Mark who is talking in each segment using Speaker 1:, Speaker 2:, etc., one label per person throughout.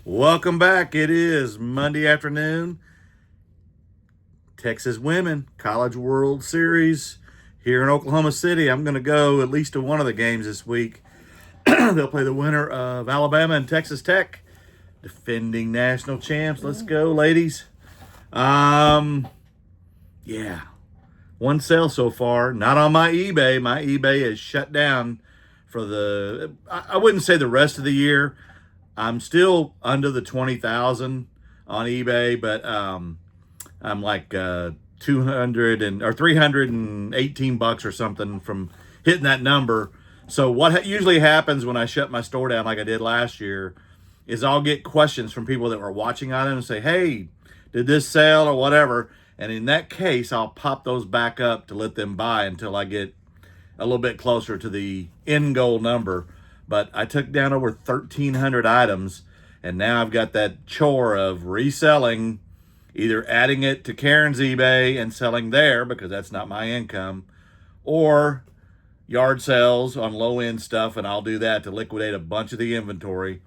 Speaker 1: Welcome back. It is Monday afternoon. Texas Women College World Series here in Oklahoma City. I'm going to go at least to one of the games this week. They'll play the winner of Alabama and Texas Tech, defending national champs. Let's go, ladies. Yeah. One sale so far. Not on my eBay. My eBay is shut down for I wouldn't say the rest of the year. I'm still under the 20,000 on eBay, but I'm like 200 or 318 bucks or something from hitting that number. So what usually happens when I shut my store down like I did last year is I'll get questions from people that were watching on it and say, "Hey, did this sell or whatever?" And in that case, I'll pop those back up to let them buy until I get a little bit closer to the end goal number. But I took down over 1,300 items, and now I've got that chore of reselling, either adding it to Karen's eBay and selling there because that's not my income, or yard sales on low end stuff, and I'll do that to liquidate a bunch of the inventory.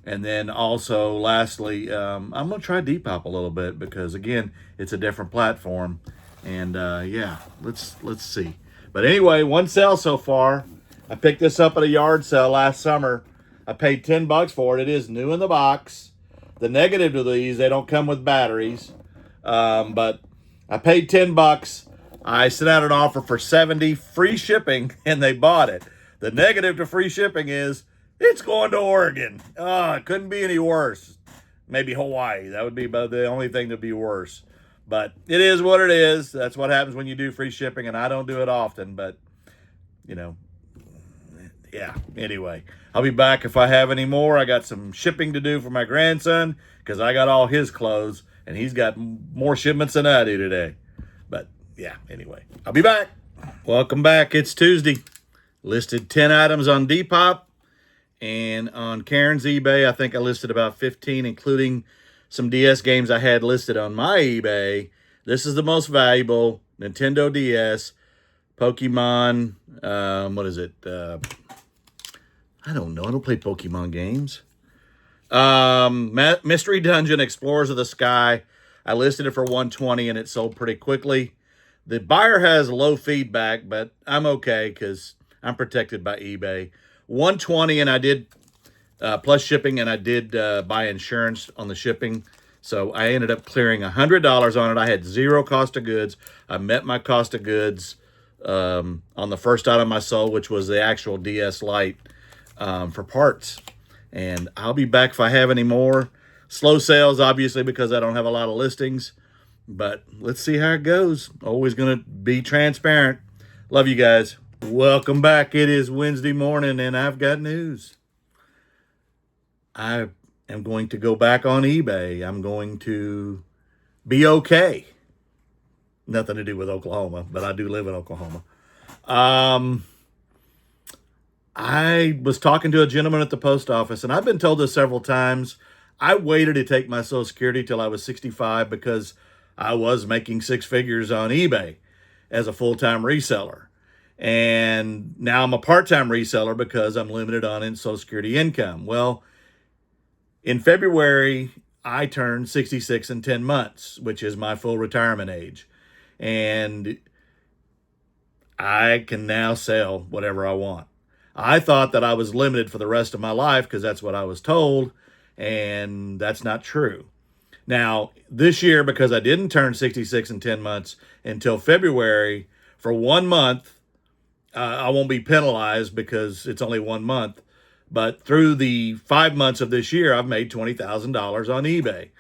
Speaker 1: And then also, lastly, I'm gonna try Depop a little bit because again, it's a different platform, and yeah, let's see. But anyway, one sale so far. I picked this up at a yard sale last summer. I paid $10 for it. It is new in the box. The negative to these, they don't come with batteries, but I paid $10. I sent out an offer for 70, free shipping, and they bought it. The negative to free shipping is it's going to Oregon. It couldn't be any worse. Maybe Hawaii. That would be about the only thing to be worse. But it is what it is. That's what happens when you do free shipping, and I don't do it often. But, you know, yeah. Anyway, I'll be back if I have any more. I got some shipping to do for my grandson because I got all his clothes, and he's got more shipments than I do today. But, yeah, anyway, I'll be back. Welcome back. It's Tuesday. Listed 10 items on Depop. And on Karen's eBay, I think I listed about 15, including some DS games I had listed on my eBay. This is the most valuable, Nintendo DS, Pokemon, what is it? I don't know. I don't play Pokemon games. Mystery Dungeon, Explorers of the Sky. I listed it for 120 and it sold pretty quickly. The buyer has low feedback, but I'm okay because I'm protected by eBay. 120, and I did plus shipping, and I did buy insurance on the shipping. So I ended up clearing $100 on it. I had zero cost of goods. I met my cost of goods on the first item I sold, which was the actual DS Lite for parts. And I'll be back if I have any more. Slow sales, obviously, because I don't have a lot of listings. But let's see how it goes. Always going to be transparent. Love you guys. Welcome back. It is Wednesday morning, and I've got news. I am going to go back on eBay. I'm going to be okay. Nothing to do with Oklahoma, but I do live in Oklahoma. I was talking to a gentleman at the post office, and I've been told this several times. I waited to take my Social Security till I was 65 because I was making six figures on eBay as a full-time reseller. And now I'm a part-time reseller because I'm limited on Social Security income. Well, in February, I turned 66 in 10 months, which is my full retirement age. And I can now sell whatever I want. I thought that I was limited for the rest of my life because that's what I was told, and that's not true. Now, this year, because I didn't turn 66 in 10 months until February, for 1 month, I won't be penalized because it's only 1 month. But through the 5 months of this year, I've made $20,000 on eBay.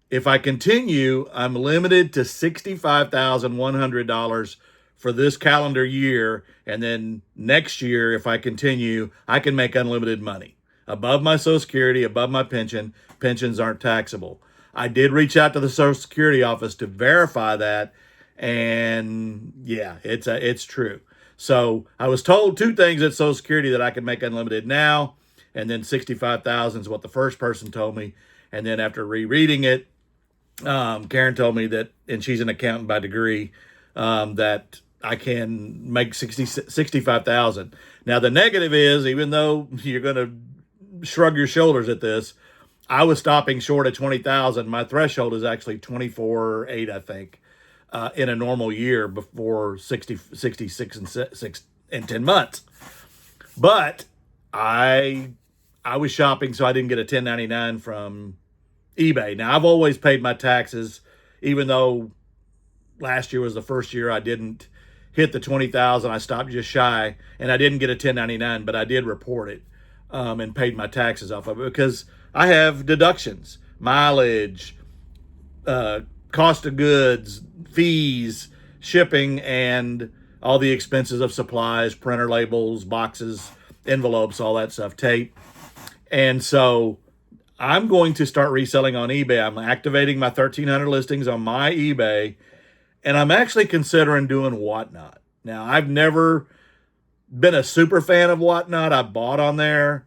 Speaker 1: If I continue, I'm limited to $65,100 for this calendar year. And then next year, if I continue, I can make unlimited money. Above my Social Security, above my pension. Pensions aren't taxable. I did reach out to the Social Security office to verify that. And yeah, it's true. So I was told two things at Social Security: that I could make unlimited now, and then 65,000 is what the first person told me. And then after rereading it, Karen told me that, and she's an accountant by degree, that I can make 65,000. Now the negative is, even though you're going to shrug your shoulders at this. I was stopping short at 20,000. My threshold is actually 24.8, I think, in a normal year before 66 and 10 months. But I was shopping, so I didn't get a 1099 from eBay. Now, I've always paid my taxes, even though last year was the first year I didn't hit the 20,000. I stopped just shy, and I didn't get a 1099, but I did report it and paid my taxes off of it because I have deductions, mileage, cost of goods, fees, shipping, and all the expenses of supplies, printer labels, boxes, envelopes, all that stuff, tape. And so I'm going to start reselling on eBay. I'm activating my 1,300 listings on my eBay, and I'm actually considering doing Whatnot. Now, I've never been a super fan of Whatnot. I bought on there,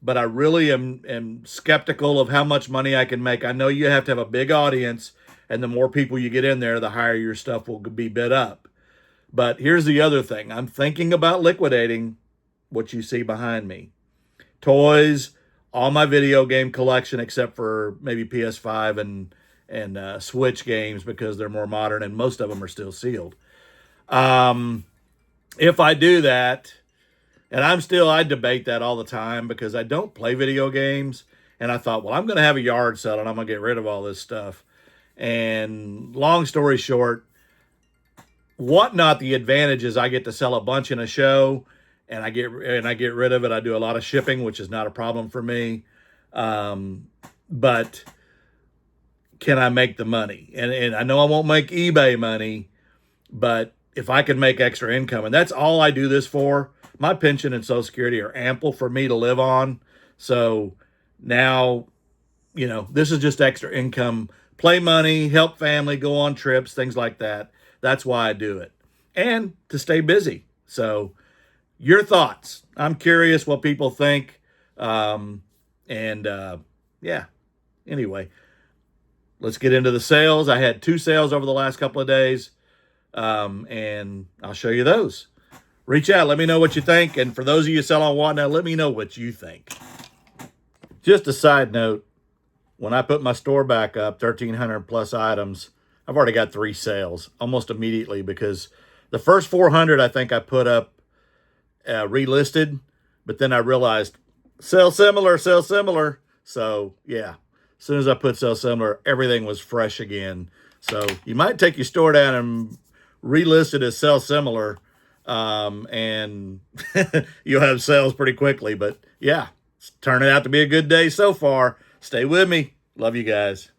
Speaker 1: but I really am skeptical of how much money I can make. I know you have to have a big audience, and the more people you get in there, the higher your stuff will be bid up. But here's the other thing. I'm thinking about liquidating what you see behind me. Toys, all my video game collection except for maybe PS5 and Switch games because they're more modern and most of them are still sealed. If I do that, and I debate that all the time because I don't play video games. And I thought, well, I'm going to have a yard sale and I'm going to get rid of all this stuff. And long story short, Whatnot, the advantage is I get to sell a bunch in a show and I get rid of it. I do a lot of shipping, which is not a problem for me. But can I make the money? And I know I won't make eBay money, but if I can make extra income, and that's all I do this for, my pension and Social Security are ample for me to live on. So now, this is just extra income, play money, help family, go on trips, things like that. That's why I do it. And to stay busy. So your thoughts. I'm curious what people think. Yeah. Anyway, let's get into the sales. I had 2 sales over the last couple of days. And I'll show you those. Reach out. Let me know what you think. And for those of you selling on Whatnot, let me know what you think. Just a side note. When I put my store back up, 1,300 plus items, I've already got 3 sales almost immediately because the first 400 I think I put up relisted, but then I realized sell similar. So yeah, as soon as I put sell similar, everything was fresh again. So you might take your store down and relist it as sell similar, and you'll have sales pretty quickly. But yeah, it's turning out to be a good day so far. Stay with me. Love you guys.